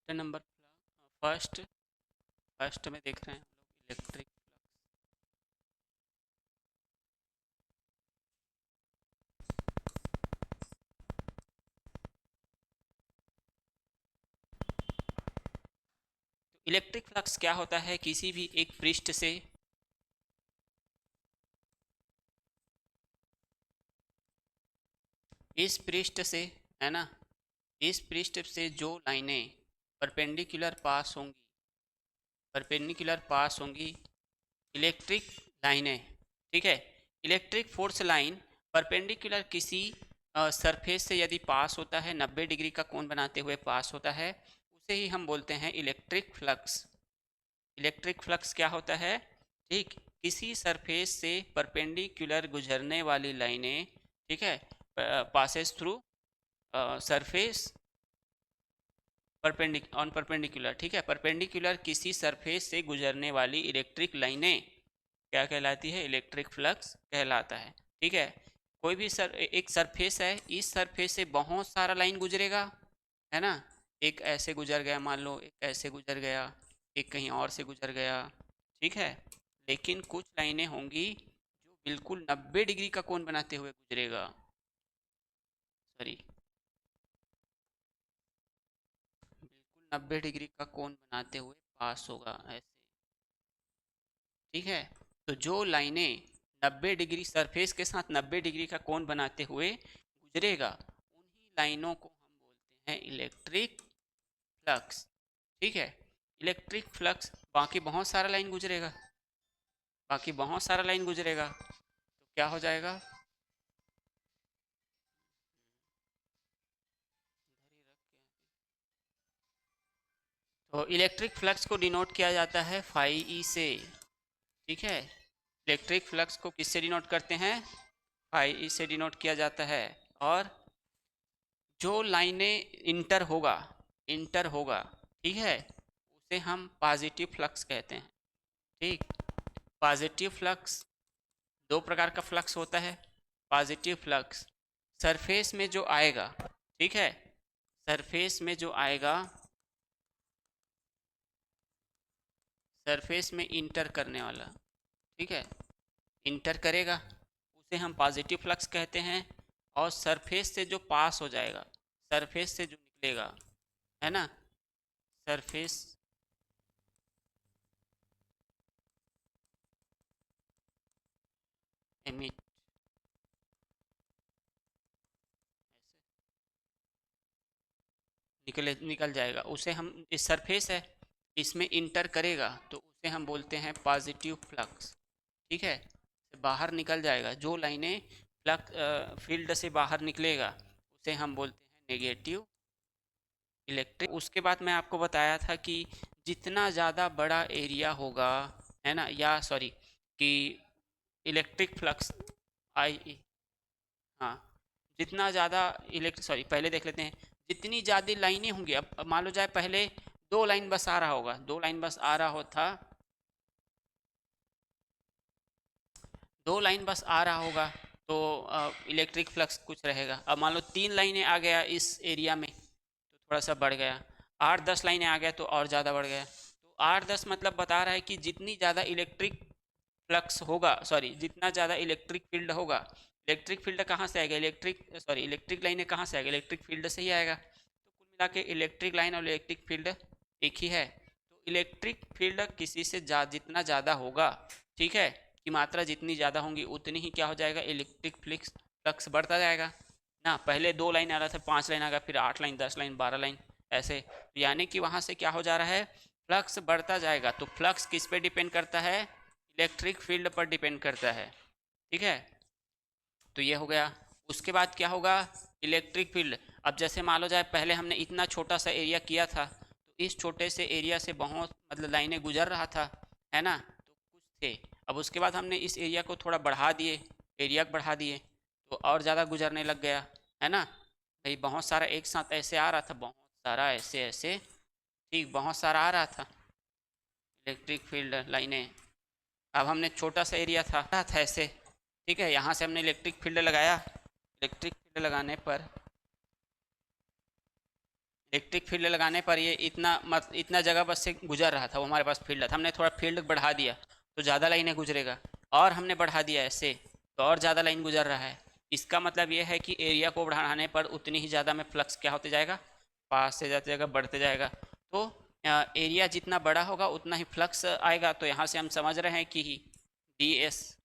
Chapter number first first में देख रहे हैं हम लोग इलेक्ट्रिक तो इलेक्ट्रिक फ्लक्स क्या होता है किसी भी एक पृष्ठ से इस पृष्ठ से, है ना, इस पृष्ठ से जो लाइनें परपेंडिकुलर पास होंगी इलेक्ट्रिक लाइनें, ठीक है। इलेक्ट्रिक फोर्स लाइन परपेंडिकुलर किसी सरफेस से यदि पास होता है, 90 डिग्री का कोण बनाते हुए पास होता है, उसे ही हम बोलते हैं इलेक्ट्रिक फ्लक्स। इलेक्ट्रिक फ्लक्स क्या होता है? ठीक, किसी सरफेस से परपेंडिकुलर गुजरने वाली लाइनें, ठीक है, पासेस थ्रू सरफेस परपेंडिकुलर, ठीक है, परपेंडिकुलर किसी सरफेस से गुजरने वाली इलेक्ट्रिक लाइनें क्या कहलाती है? इलेक्ट्रिक फ्लक्स कहलाता है, ठीक है। कोई भी एक सरफेस है, इस सरफेस से बहुत सारा लाइन गुजरेगा, है ना। एक ऐसे गुजर गया, मान लो एक ऐसे गुजर गया, एक कहीं और से गुजर गया, ठीक है। लेकिन कुछ लाइनें होंगी जो बिल्कुल 90 डिग्री का कोण बनाते हुए गुजरेगा, सॉरी, बिल्कुल 90 डिग्री का कोण बनाते हुए पास होगा ऐसे, ठीक है। तो जो लाइनें 90 डिग्री सरफेस के साथ 90 डिग्री का कोण बनाते हुए गुजरेगा, उन्हीं लाइनों को हम बोलते हैं इलेक्ट्रिक फ्लक्स, ठीक है। इलेक्ट्रिक फ्लक्स बाकी बहुत सारा लाइन गुजरेगा तो क्या हो जाएगा? तो इलेक्ट्रिक फ्लक्स को डिनोट किया जाता है फाई ई से, ठीक है। इलेक्ट्रिक फ्लक्स को किससे डिनोट करते हैं? फाई ई से डिनोट किया जाता है। और जो लाइनें इंटर होगा, ठीक है, उसे हम पॉजिटिव फ्लक्स कहते हैं, ठीक। पॉजिटिव फ्लक्स, दो प्रकार का फ्लक्स होता है। पॉजिटिव फ्लक्स सरफेस में जो आएगा, ठीक है, सरफेस में जो आएगा, सरफेस में इंटर करने वाला, ठीक है, इंटर करेगा, उसे हम पॉजिटिव फ्लक्स कहते हैं। और सरफेस से जो पास हो जाएगा, सरफेस से जो निकलेगा, है ना, सरफेस एमिट, निकल जाएगा, उसे हम, इस सरफेस है, इसमें इंटर करेगा तो उसे हम बोलते हैं पॉजिटिव फ्लक्स, ठीक है। बाहर निकल जाएगा, जो लाइनें फ्लक्स फील्ड से बाहर निकलेगा उसे हम बोलते हैं नेगेटिव इलेक्ट्रिक। उसके बाद मैं आपको बताया था कि जितना ज़्यादा बड़ा एरिया होगा, है ना, या सॉरी, कि इलेक्ट्रिक फ्लक्स आई, हाँ, जितना ज़्यादा इलेक्ट्रिक, सॉरी, पहले देख लेते हैं। जितनी ज़्यादा लाइनें होंगी, अब मान लो जाए पहले दो लाइन बस आ रहा होगा, दो लाइन बस आ रहा होता, दो लाइन बस आ रहा होगा, तो इलेक्ट्रिक फ्लक्स कुछ रहेगा। अब मान लो तीन लाइनें आ गया इस एरिया में तो थोड़ा सा बढ़ गया, 8-10 लाइनें आ गया तो और ज़्यादा बढ़ गया। तो 8-10 मतलब बता रहा है कि जितनी ज़्यादा इलेक्ट्रिक फ्लक्स होगा, सॉरी, जितना ज़्यादा इलेक्ट्रिक फील्ड होगा, इलेक्ट्रिक फील्ड कहाँ से आएगा? इलेक्ट्रिक लाइनें कहाँ से आएगा? इलेक्ट्रिक फील्ड से ही आएगा। तो कुल मिला के इलेक्ट्रिक लाइन और इलेक्ट्रिक फील्ड एक ही है। तो इलेक्ट्रिक फील्ड किसी से जितना ज़्यादा होगा, ठीक है, की मात्रा जितनी ज़्यादा होंगी उतनी ही क्या हो जाएगा? इलेक्ट्रिक फ्लक्स फ्लक्स बढ़ता जाएगा ना। पहले दो लाइन आ रहा था, 5 लाइन आ गया, फिर 8 लाइन, 10 लाइन, 12 लाइन, ऐसे, यानी कि वहाँ से क्या हो जा रहा है? फ्लक्स बढ़ता जाएगा। तो फ्लक्स किस पे डिपेंड करता है? इलेक्ट्रिक फील्ड पर डिपेंड करता है, ठीक है। तो ये हो गया। उसके बाद क्या होगा? इलेक्ट्रिक फील्ड, अब जैसे मान लो जाए पहले हमने इतना छोटा सा एरिया किया था, तो इस छोटे से एरिया से बहुत मतलब लाइनें गुजर रहा था, है ना, तो कुछ थे। अब उसके बाद हमने इस एरिया को थोड़ा बढ़ा दिए, एरिया बढ़ा दिए, तो और ज़्यादा गुजरने लग गया, है ना। भाई बहुत सारा एक साथ ऐसे आ रहा था, बहुत सारा ऐसे ऐसे, ठीक, बहुत सारा आ रहा था इलेक्ट्रिक फील्ड लाइनें। अब हमने छोटा सा एरिया था ऐसे, ठीक है, यहाँ से हमने इलेक्ट्रिक फील्ड लगाया। इलेक्ट्रिक फील्ड लगाने पर इलेक्ट्रिक फील्ड लगाने पर ये इतना जगह बस से गुजर रहा था, वो हमारे पास फील्ड था, हमने थोड़ा फील्ड बढ़ा दिया तो ज़्यादा लाइनें गुजरेगा, और हमने बढ़ा दिया ऐसे तो और ज़्यादा लाइन गुजर रहा है। इसका मतलब ये है कि एरिया को बढ़ाने पर उतनी ही ज़्यादा में फ्लक्स क्या होते जाएगा, पास से जाते जाएगा, बढ़ते जाएगा। तो एरिया जितना बड़ा होगा उतना ही फ्लक्स आएगा। तो यहाँ से हम समझ रहे हैं कि D S is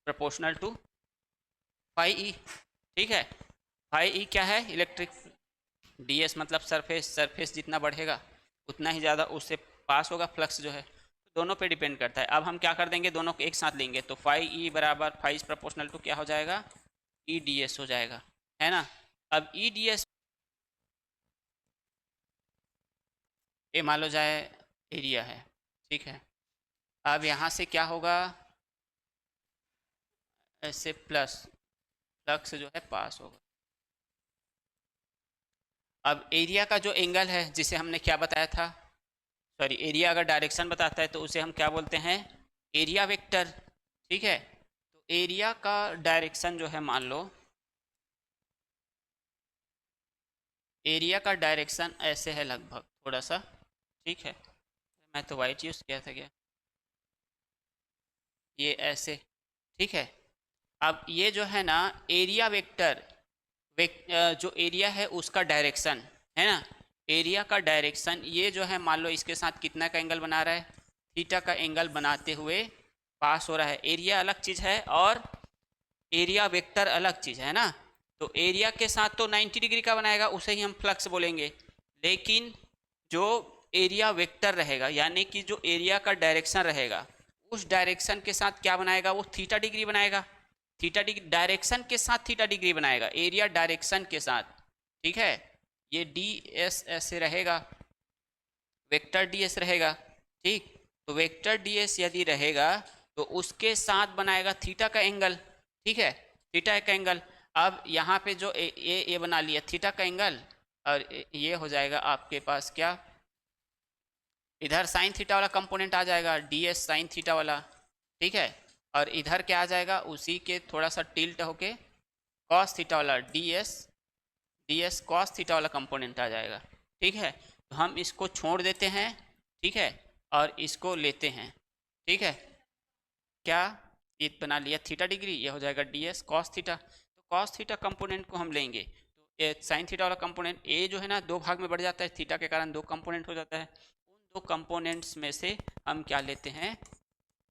proportional to phi E. ठीक है, फाई ई क्या है, इलेक्ट्रिक, डी एस मतलब सरफेस, सरफेस जितना बढ़ेगा उतना ही ज़्यादा उससे पास होगा फ्लक्स जो है। दोनों पे डिपेंड करता है। अब हम क्या कर देंगे, दोनों को एक साथ लेंगे तो फाई ई बराबर फाई इज प्रपोर्शनल टू क्या हो जाएगा, ई डी एस हो जाएगा, है ना। अब ई डी एस ये मान लो जाए एरिया है, ठीक है। अब यहाँ से क्या होगा, ऐसे प्लस फ्लक्स जो है पास होगा। अब एरिया का जो एंगल है जिसे हमने क्या बताया था, सॉरी, एरिया अगर डायरेक्शन बताता है तो उसे हम क्या बोलते हैं, एरिया वेक्टर। ठीक है, तो एरिया का डायरेक्शन जो है, मान लो एरिया का डायरेक्शन ऐसे है लगभग थोड़ा सा, ठीक है। मैं तो वाइट यूज़ किया था क्या, ये ऐसे, ठीक है। अब ये जो है ना एरिया वेक्टर, जो एरिया है उसका डायरेक्शन है ना, एरिया का डायरेक्शन ये जो है, मान लो इसके साथ कितना का एंगल बना रहा है, थीटा का एंगल बनाते हुए पास हो रहा है। एरिया अलग चीज़ है और एरिया वेक्टर अलग चीज़ है ना। तो एरिया के साथ तो 90 डिग्री का बनाएगा, उसे ही हम फ्लक्स बोलेंगे। लेकिन जो एरिया वेक्टर रहेगा, यानी कि जो एरिया का डायरेक्शन रहेगा, उस डायरेक्शन के साथ क्या बनाएगा, वो थीटा डिग्री बनाएगा। थीटा डिग्री डायरेक्शन के साथ थीटा डिग्री बनाएगा, एरिया डायरेक्शन के साथ। ठीक है, ये डी एस ऐसे रहेगा, वेक्टर डी एस रहेगा। ठीक, तो वेक्टर डी एस यदि रहेगा तो उसके साथ बनाएगा थीटा का एंगल। ठीक है, थीटा का एंगल। अब यहाँ पे जो ये बना लिया थीटा का एंगल, और ये हो जाएगा आपके पास क्या, इधर साइन थीटा वाला कंपोनेंट आ जाएगा, डी एस साइन थीटा वाला। ठीक है, और इधर क्या आ जाएगा, उसी के थोड़ा सा टिल्ट होके कॉस थीटा वाला डी एस कॉस थीटा वाला कंपोनेंट आ जाएगा। ठीक है, तो हम इसको छोड़ देते हैं, ठीक है, और इसको लेते हैं। ठीक है, क्या, ये बना लिया थीटा डिग्री, ये हो जाएगा डी एस कॉस थीटा। तो कॉस थीटा कंपोनेंट को हम लेंगे तो ये साइन थीटा वाला कंपोनेंट ए जो है ना, दो भाग में बढ़ जाता है, थीटा के कारण दो कंपोनेंट हो जाता है। उन दो कंपोनेंट्स में से हम क्या लेते हैं,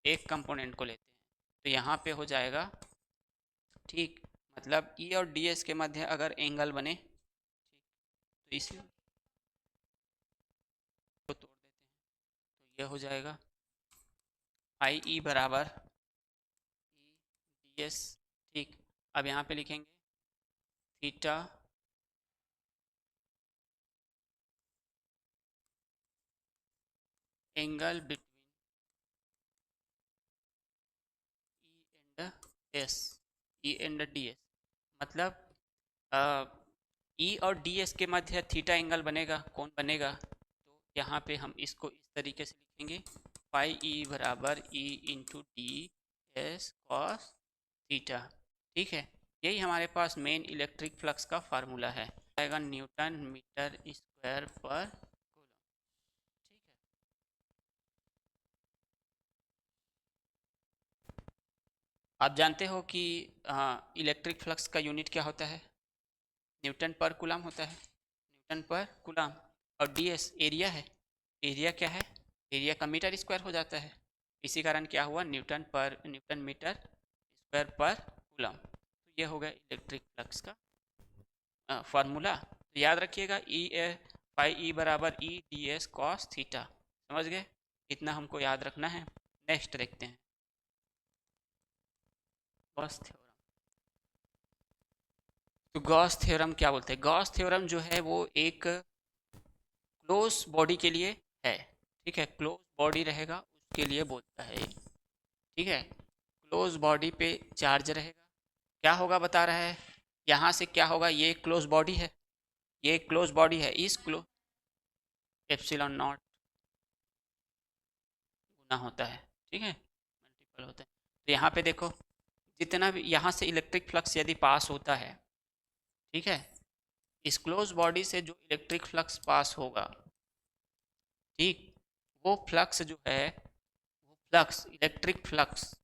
एक कंपोनेंट को लेते हैं। तो यहाँ पे हो जाएगा, ठीक, मतलब ई और डी एस के मध्य अगर एंगल बने, ठीक, तो इसी को तोड़ देते हैं तो ये हो जाएगा आई ई बराबर ई डी एस। ठीक, अब यहाँ पे लिखेंगे theta angle between E and S, E and D S, मतलब ई और डी एस के मध्य थीटा एंगल बनेगा, कौन बनेगा, तो यहाँ पे हम इसको इस तरीके से लिखेंगे, पाई ई बराबर E into D S cos theta. ठीक है, यही हमारे पास मेन इलेक्ट्रिक फ्लक्स का फार्मूला है, आएगा न्यूटन मीटर स्क्वायर पर कूलम। ठीक है, आप जानते हो कि इलेक्ट्रिक फ्लक्स का यूनिट क्या होता है, न्यूटन पर कूलम होता है, न्यूटन पर कूलम। और डी एस एरिया है, एरिया क्या है, एरिया का मीटर स्क्वायर हो जाता है। इसी कारण क्या हुआ, न्यूटन मीटर स्क्वायर पर कूलम। तो ये हो गया इलेक्ट्रिक फ्लक्स का फार्मूला। तो याद रखिएगा, ई ए फाई ई बराबर E D S cos theta. समझ गए, इतना हमको याद रखना है। नेक्स्ट देखते हैं, गॉस थ्योरम। तो गॉस थ्योरम क्या बोलते हैं, गॉस थ्योरम जो है वो एक क्लोज बॉडी के लिए है। ठीक है, क्लोज बॉडी रहेगा उसके लिए बोलता है। ठीक है, क्लोज बॉडी पे चार्ज रहेगा, क्या होगा बता रहा है, यहाँ से क्या होगा, ये क्लोज बॉडी है, ये क्लोज बॉडी है, इस क्लोज एप्सिलॉन नॉट गुना होता है। ठीक है, मल्टीपल होता है। तो यहाँ पे देखो, जितना भी यहाँ से इलेक्ट्रिक फ्लक्स यदि पास होता है, ठीक है, इस क्लोज बॉडी से जो इलेक्ट्रिक फ्लक्स पास होगा, ठीक, वो फ्लक्स जो है, वो फ्लक्स इलेक्ट्रिक फ्लक्स,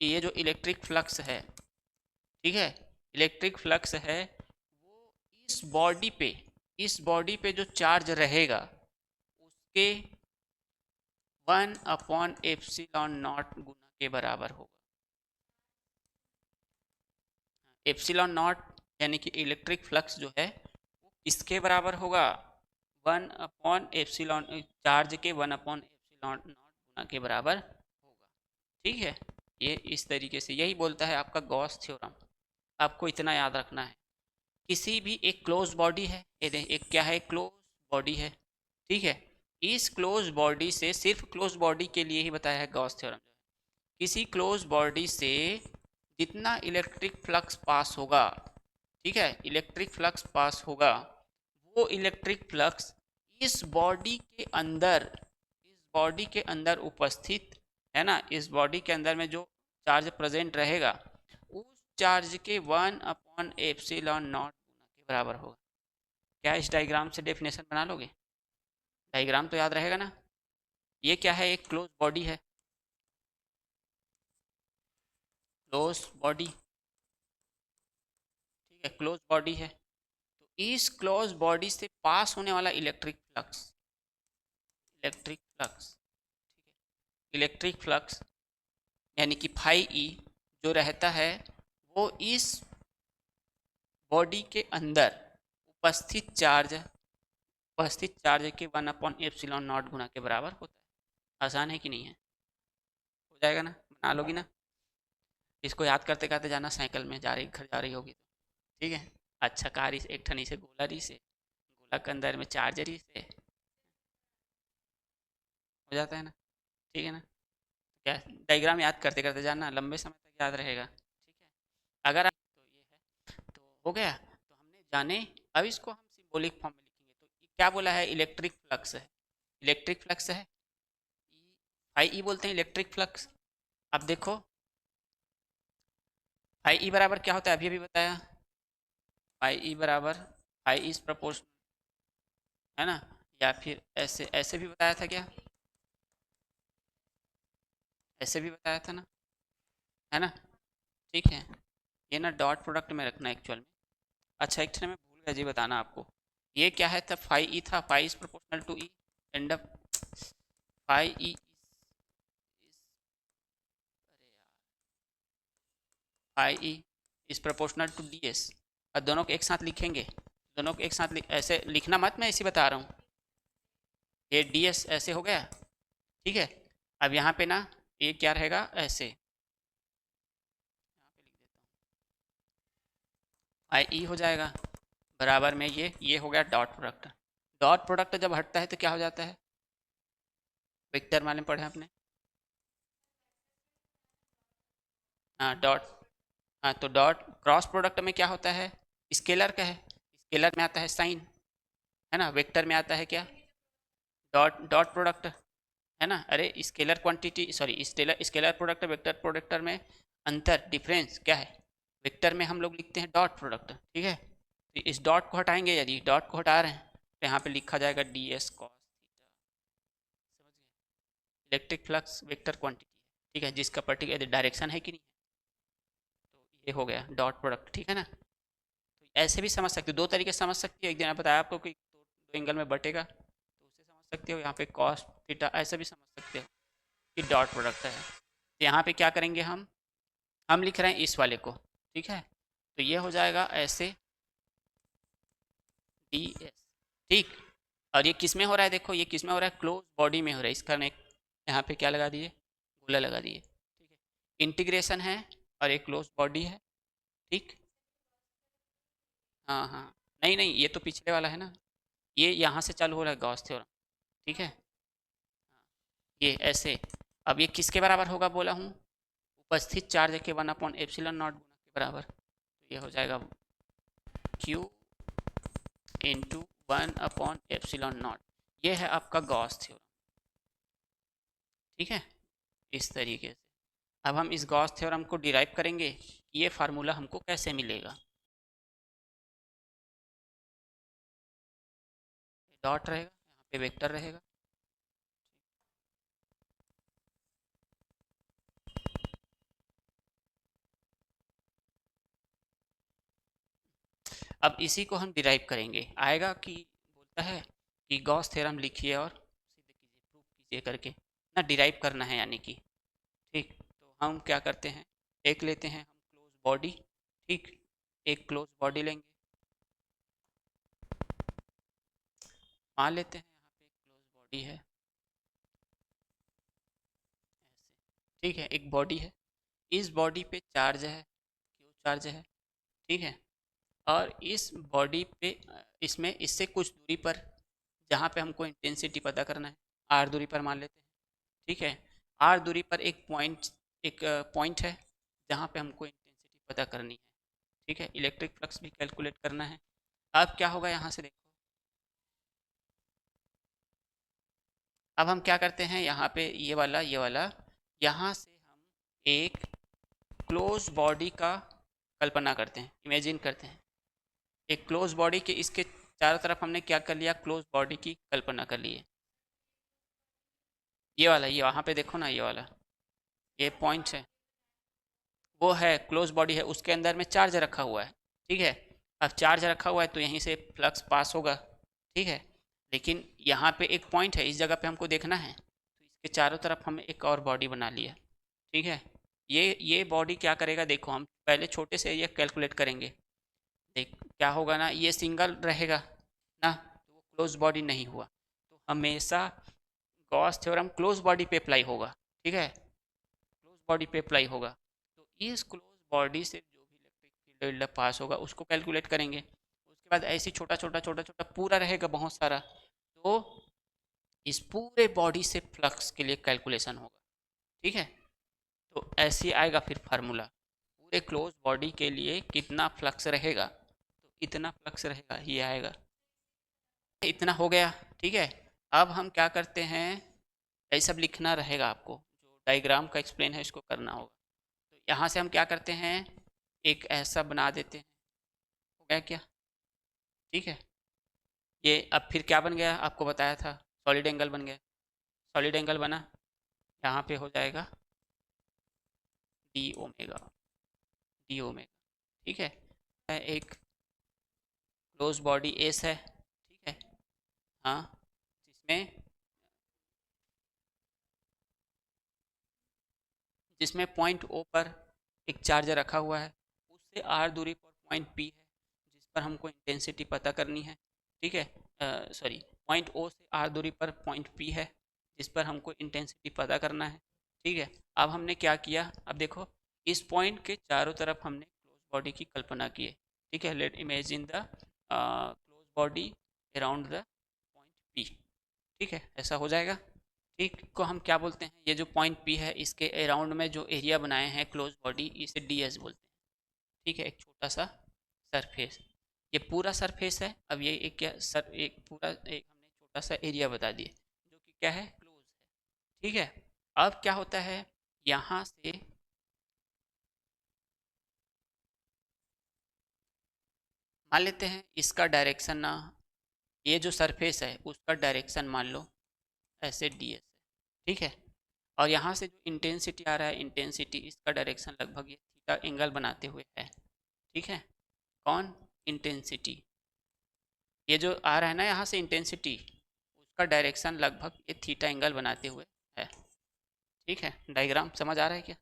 ये जो इलेक्ट्रिक फ्लक्स है, ठीक है, इलेक्ट्रिक फ्लक्स है, वो इस बॉडी पे जो चार्ज रहेगा उसके 1/एप्सिलॉन नॉट गुना के बराबर होगा। एप्सिलॉन नॉट यानी कि इलेक्ट्रिक फ्लक्स जो है वो किसके बराबर होगा? 1/एप्सिलॉन, चार्ज के 1/एप्सिलॉन नॉट गुना के बराबर होगा। ठीक है, ये इस तरीके से यही बोलता है आपका गॉस थ्योरम। आपको इतना याद रखना है, किसी भी एक क्लोज बॉडी है, ये देख एक क्या है, क्लोज बॉडी है, ठीक है, इस क्लोज बॉडी से, सिर्फ क्लोज बॉडी के लिए ही बताया है गॉस थ्योरम, किसी क्लोज बॉडी से जितना इलेक्ट्रिक फ्लक्स पास होगा, ठीक है, इलेक्ट्रिक फ्लक्स पास होगा, वो इलेक्ट्रिक फ्लक्स इस बॉडी के अंदर, इस बॉडी के अंदर उपस्थित है ना, इस बॉडी के अंदर में जो चार्ज प्रेजेंट रहेगा उस चार्ज के 1/एप्सिलॉन नॉट गुना के बराबर होगा। क्या इस डायग्राम से डेफिनेशन बना लोगे? डायग्राम तो याद रहेगा ना? ये क्या है, एक क्लोज बॉडी है, क्लोज बॉडी, ठीक है, क्लोज बॉडी है, तो इस क्लोज बॉडी से पास होने वाला electric flux, electric flux, electric flux यानी कि फाई ई जो रहता है वो इस बॉडी के अंदर उपस्थित चार्ज के 1/एप्सिलॉन नॉट गुना के बराबर होता है। आसान है कि नहीं है? हो जाएगा ना? बना लोगी ना? इसको याद करते करते जाना, साइकिल में जा रही, घर जा रही होगी तो, ठीक है। अच्छा, कारी से एक ठनी से गोला रही से, गोला के अंदर में चार्जरी से हो जाता है ना, ठीक है ना? क्या, डायग्राम याद करते करते जाना, लंबे समय तक याद रहेगा, ठीक है। अगर आप, तो ये है, तो हो गया, तो हमने जाने, अब इसको हम सिंबॉलिक फॉर्म में लिखेंगे, तो ये क्या बोला है, इलेक्ट्रिक फ्लक्स है, इलेक्ट्रिक फ्लक्स है, आई ई बोलते हैं इलेक्ट्रिक फ्लक्स। अब देखो आई ई बराबर क्या होता है, अभी अभी बताया, आई ई बराबर, आई इज प्रपोर्शनल, है ना, या फिर ऐसे ऐसे भी बताया था क्या, ऐसे भी बताया था ना, है ना, ठीक है। ये ना डॉट प्रोडक्ट में रखना एक्चुअल में। अच्छा, एक ठन मैं भूल गया जी बताना आपको, ये क्या है, तब फाई ई था, phi is proportional to E, and up phi E is, phi E is proportional to D S. और दोनों को एक साथ लिखेंगे, दोनों को एक साथ ऐसे लिखना मत, मैं इसी बता रहा हूँ, ये डी एस ऐसे हो गया, ठीक है। अब यहाँ पे ना ये क्या रहेगा, ऐसे यहाँ पे लिख देता हूँ, आई ई हो जाएगा, बराबर में ये हो गया डॉट प्रोडक्ट। डॉट प्रोडक्ट जब हटता है तो क्या हो जाता है, वेक्टर वाले में पढ़े आपने, हाँ डॉट, हाँ तो डॉट क्रॉस प्रोडक्ट में क्या होता है, स्केलर का है, स्केलर में आता है साइन, है ना, वेक्टर में आता है क्या, डॉट डॉट प्रोडक्ट, है ना। अरे scalar quantity, sorry scalar, scalar product vector product में अंतर, डिफरेंस क्या है, वेक्टर में हम लोग लिखते हैं डॉट प्रोडक्ट, ठीक है। तो इस डॉट को हटाएंगे, यदि डॉट को हटा रहे हैं तो यहाँ पे लिखा जाएगा डी एस कॉस थीटा, समझ गए, इलेक्ट्रिक फ्लक्स वेक्टर क्वांटिटी है, ठीक है, जिसका पर्टिकुलर डायरेक्शन है कि नहीं है, तो ये हो गया डॉट प्रोडक्ट, ठीक है ना। तो ऐसे भी समझ सकते हो, दो तरीके से समझ सकती हो, एक दिन मैं बताया आपको कि दो एंगल में बटेगा तो उसे समझ सकते हो, यहाँ पे कॉस थीटा ऐसे भी समझ सकते हो कि डॉट प्रोडक्ट है। तो यहाँ पे क्या करेंगे, हम लिख रहे हैं इस वाले को, ठीक है, तो ये हो जाएगा ऐसे डी एस, ठीक। और ये किस में हो रहा है, देखो ये किस में हो रहा है, क्लोज बॉडी में हो रहा है, इसका एक यहाँ पे क्या लगा दिए, गोला लगा दिए, ठीक है, इंटीग्रेशन है और एक क्लोज बॉडी है, ठीक। हाँ हाँ, नहीं नहीं, ये तो पिछले वाला है ना, ये यहाँ से चालू हो रहा है गॉस थ्योरम, ठीक है, ये ऐसे। अब ये किसके बराबर होगा बोला हूँ, उपस्थित चार्ज के 1/एप्सिलॉन नॉट गुना के बराबर, तो ये हो जाएगा Q इंटू 1/एप्सिलॉन नॉट, ये है आपका गॉस थ्योरम, ठीक है, इस तरीके से। अब हम इस गॉस थ्योरम को डिराइव करेंगे, ये फार्मूला हमको कैसे मिलेगा। डॉट रहेगा, यहाँ पे वेक्टर रहेगा। अब इसी को हम डिराइव करेंगे, आएगा कि बोलता है कि गॉस थ्योरम लिखिए और सिद्ध कीजिए, प्रूव कीजिए करके ना, डिराइव करना है यानी कि। ठीक, तो हम क्या करते हैं, एक लेते हैं हम क्लोज बॉडी। ठीक, एक क्लोज बॉडी लेंगे, मान लेते हैं यहाँ पे एक क्लोज बॉडी है ऐसे। ठीक है, एक बॉडी है, इस बॉडी पे चार्ज है, क्यू चार्ज है। ठीक है, और इस बॉडी पे इसमें इससे कुछ दूरी पर, जहाँ पे हमको इंटेंसिटी पता करना है, आर दूरी पर मान लेते हैं। ठीक है, आर दूरी पर एक पॉइंट है जहाँ पे हमको इंटेंसिटी पता करनी है। ठीक है, इलेक्ट्रिक फ्लक्स भी कैलकुलेट करना है। अब क्या होगा, यहाँ से देखो, अब हम क्या करते हैं, यहाँ पे ये वाला यहाँ से हम एक क्लोज बॉडी का कल्पना करते हैं, इमेजिन करते हैं। एक क्लोज बॉडी के इसके चारों तरफ हमने क्या कर लिया, क्लोज बॉडी की कल्पना कर ली है। ये वाला, ये वहाँ पे देखो ना, ये वाला ये पॉइंट है, वो है क्लोज बॉडी है, उसके अंदर में चार्ज रखा हुआ है। ठीक है, अब चार्ज रखा हुआ है तो यहीं से फ्लक्स पास होगा। ठीक है, लेकिन यहाँ पे एक पॉइंट है, इस जगह पे हमको देखना है, तो इसके चारों तरफ हम एक और बॉडी बना लिया। ठीक है, ये बॉडी क्या करेगा, देखो हम पहले छोटे से एरिया कैलकुलेट करेंगे। देख क्या होगा ना, ये सिंगल रहेगा ना, तो वो क्लोज बॉडी नहीं हुआ, तो हमेशा गॉस थ्योरम क्लोज बॉडी पे अप्लाई होगा। ठीक है, क्लोज बॉडी पे अप्लाई होगा, तो इस क्लोज बॉडी से जो भी इलेक्ट्रिक फील्ड पास होगा उसको कैलकुलेट करेंगे। उसके बाद ऐसे छोटा छोटा छोटा छोटा पूरा रहेगा बहुत सारा, तो इस पूरे बॉडी से फ्लक्स के लिए कैलकुलेशन होगा। ठीक है, तो ऐसे आएगा फिर फार्मूला, पूरे क्लोज बॉडी के लिए कितना फ्लक्स रहेगा, तो इतना फ्लक्स रहेगा, ये आएगा, इतना हो गया। ठीक है, अब हम क्या करते हैं, ये सब लिखना रहेगा आपको, जो डायग्राम का एक्सप्लेन है इसको करना होगा। तो यहाँ से हम क्या करते हैं, एक ऐसा बना देते हैं, हो गया क्या। ठीक है, ये अब फिर क्या बन गया, आपको बताया था सॉलिड एंगल बन गया, सॉलिड एंगल बना, यहाँ पे हो जाएगा डी ओमेगा, डी ओमेगा। ठीक है, एक क्लोज बॉडी एस है। ठीक है, हाँ, जिसमें जिसमें पॉइंट ओ पर एक चार्जर रखा हुआ है, उससे आर दूरी पर पॉइंट पी है जिस पर हमको इंटेंसिटी पता करनी है। ठीक है, सॉरी, पॉइंट ओ से आर दूरी पर पॉइंट पी है जिस पर हमको इंटेंसिटी पता करना है। ठीक है, अब हमने क्या किया, अब देखो इस पॉइंट के चारों तरफ हमने क्लोज बॉडी की कल्पना की है। ठीक है, let imagine the close body around the point P. ठीक है, ऐसा हो जाएगा। ठीक को हम क्या बोलते हैं, ये जो पॉइंट पी है इसके अराउंड में जो एरिया बनाए हैं क्लोज बॉडी, इसे डी एस बोलते हैं। ठीक है, एक छोटा सा सरफेस, ये पूरा सरफेस है। अब ये एक क्या सर, एक पूरा एक हमने छोटा सा एरिया बता दिए जो कि क्या है, क्लोज है। ठीक है, अब क्या होता है, यहाँ से मान लेते हैं इसका डायरेक्शन ना, ये जो सरफेस है उसका डायरेक्शन मान लो ऐसे डी एस है। ठीक है, और यहाँ से जो इंटेंसिटी आ रहा है, इंटेंसिटी इसका डायरेक्शन लगभग ये थीटा एंगल बनाते हुए है। ठीक है, कौन, इंटेंसिटी, ये जो आ रहा है ना यहाँ से इंटेंसिटी, उसका डायरेक्शन लगभग ये थीटा एंगल बनाते हुए है। ठीक है, डायग्राम समझ आ रहा है क्या।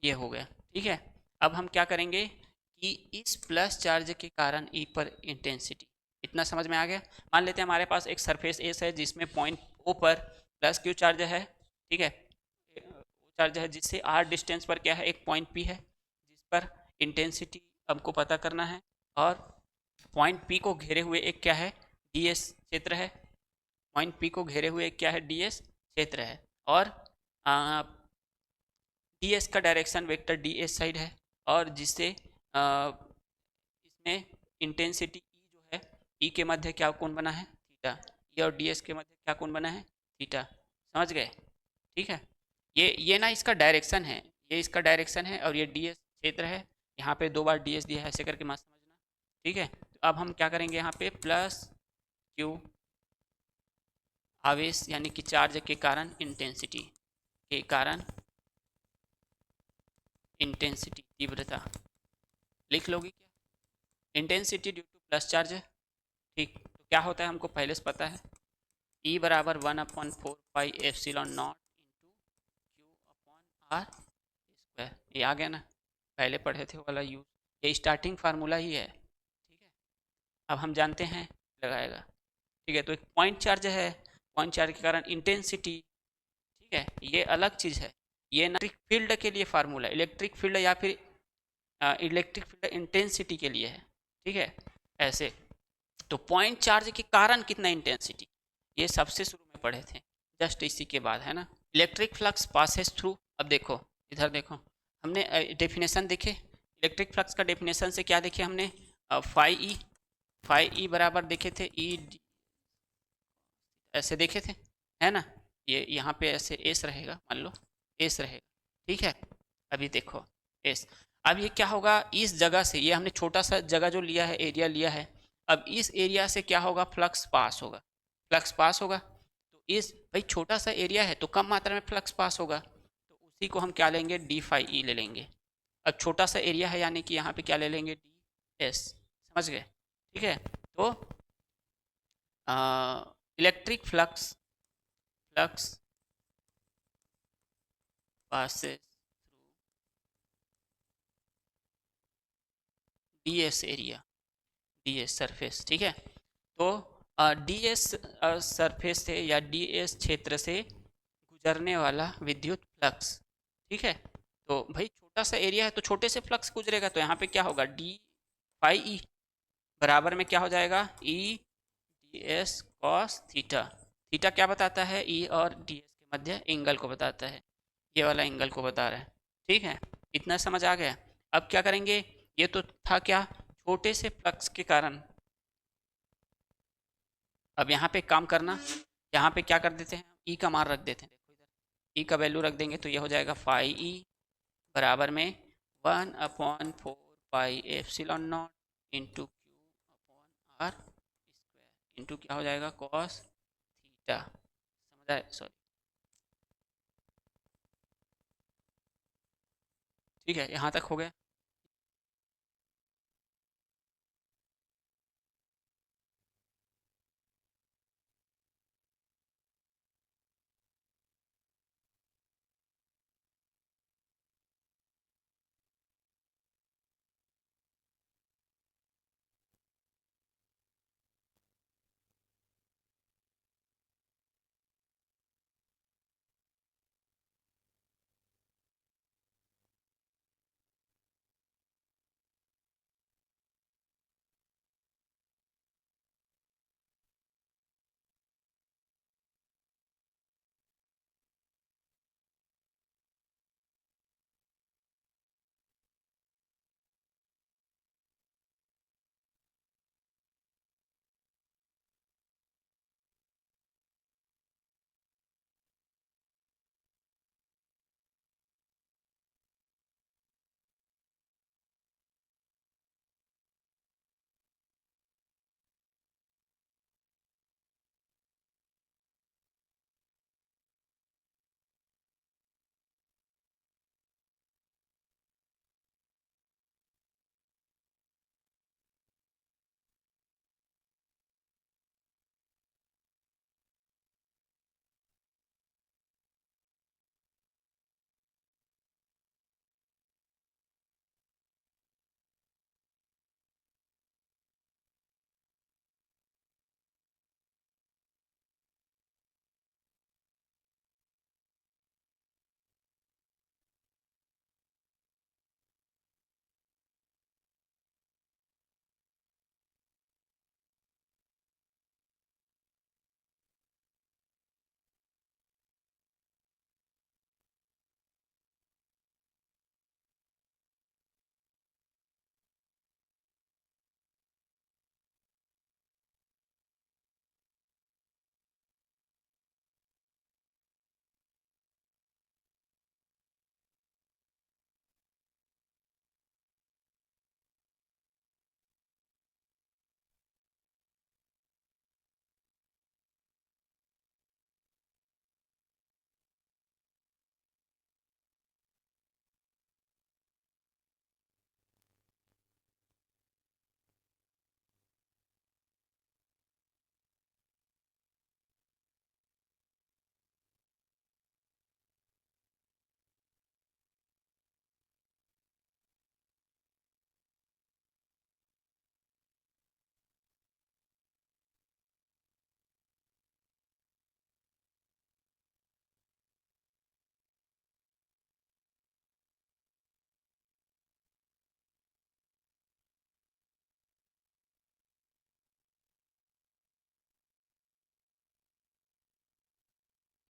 ये हो गया। ठीक है, अब हम क्या करेंगे कि इस प्लस चार्ज के कारण ई पर इंटेंसिटी, इतना समझ में आ गया। मान लेते हैं हमारे पास एक सरफेस एस है जिसमें पॉइंट ओ पर प्लस क्यू चार्ज है। ठीक है, चार्ज है जिससे आर डिस्टेंस पर क्या है, एक पॉइंट पी है जिस पर इंटेंसिटी हमको पता करना है, और पॉइंट पी को घेरे हुए एक क्या है, डी एस क्षेत्र है। पॉइंट पी को घेरे हुए एक क्या है, डी एस क्षेत्र है, और डी एस का direction vector D S side है, और जिससे इसमें इंटेंसिटी ई जो है, ई के मध्य क्या कोण बना है, थीटा। ई और डी एस के मध्य क्या कोण बना है, थीटा। समझ गए। ठीक है, ये ना इसका डायरेक्शन है, ये इसका डायरेक्शन है, और ये डी एस क्षेत्र है, यहाँ पे 2 बार डी एस दिया है, ऐसे करके मत समझना। ठीक है, तो अब हम क्या करेंगे यहाँ पे प्लस क्यू आवेश यानी कि चार्ज के कारण इंटेंसिटी, के कारण इंटेंसिटी तीव्रता लिख लोगे क्या? Intensity due two plus charge है। ठीक, तो क्या होता है हमको पहले से पता है, ई बराबर 1/4 pi epsilon naught into Q upon R square. ये आ गया ना, पहले पढ़े थे वो वाला यूज, ये स्टार्टिंग फार्मूला ही है। ठीक है, अब हम जानते हैं लगाएगा। ठीक है, तो एक पॉइंट चार्ज है, पॉइंट चार्ज के कारण इंटेंसिटी। ठीक है, ये अलग चीज़ है, ये इलेक्ट्रिक फील्ड के लिए फार्मूला, इलेक्ट्रिक फील्ड या फिर इलेक्ट्रिक फील्ड इंटेंसिटी के लिए है। ठीक है, ऐसे तो पॉइंट चार्ज के कारण कितना इंटेंसिटी, ये सबसे शुरू में पढ़े थे, जस्ट इसी के बाद है ना। इलेक्ट्रिक फ्लक्स पासेस थ्रू, अब देखो इधर देखो, हमने डेफिनेशन देखे, इलेक्ट्रिक फ्लक्स का डेफिनेशन से क्या देखे हमने, फाई ई बराबर देखे थे ई, ऐसे देखे थे, है ना। ये यहाँ पे ऐसे एस रहेगा, मान लो एस रहेगा। ठीक है, अभी देखो एस, अब ये क्या होगा, इस जगह से, ये हमने छोटा सा जगह जो लिया है, एरिया लिया है, अब इस एरिया से क्या होगा, फ्लक्स पास होगा, फ्लक्स पास होगा। तो इस भाई छोटा सा एरिया है तो कम मात्रा में फ्लक्स पास होगा, तो उसी को हम क्या लेंगे, डी फाई ई ले लेंगे। अब छोटा सा एरिया है यानी कि यहाँ पे क्या ले लेंगे, डी एस, समझ गए। ठीक है, तो electric flux, flux passes through ds area, ds surface. ठीक है, तो ds सरफेस से या ds क्षेत्र से गुजरने वाला विद्युत फ्लक्स। ठीक है, तो भाई छोटा सा एरिया है तो छोटे से फ्लक्स गुजरेगा, तो यहाँ पे क्या होगा, डी फाई ई बराबर में क्या हो जाएगा, E D S cos theta. Theta क्या बताता है, ई और डी एस के मध्य एंगल को बताता है, ये वाला एंगल को बता रहा है। ठीक है, इतना समझ आ गया। अब क्या करेंगे, ये तो था क्या, छोटे से फ्लक्स के कारण। अब यहाँ पे काम करना, यहाँ पे क्या कर देते हैं, ई का मान रख देते हैं, देखो इधर ई का वैल्यू रख देंगे तो ये हो जाएगा फाई ई बराबर में 1/4 pi epsilon naught into Q upon R square into क्या हो जाएगा, कॉस थीटा। समझ आए, सॉरी। ठीक है, यहाँ तक हो गया।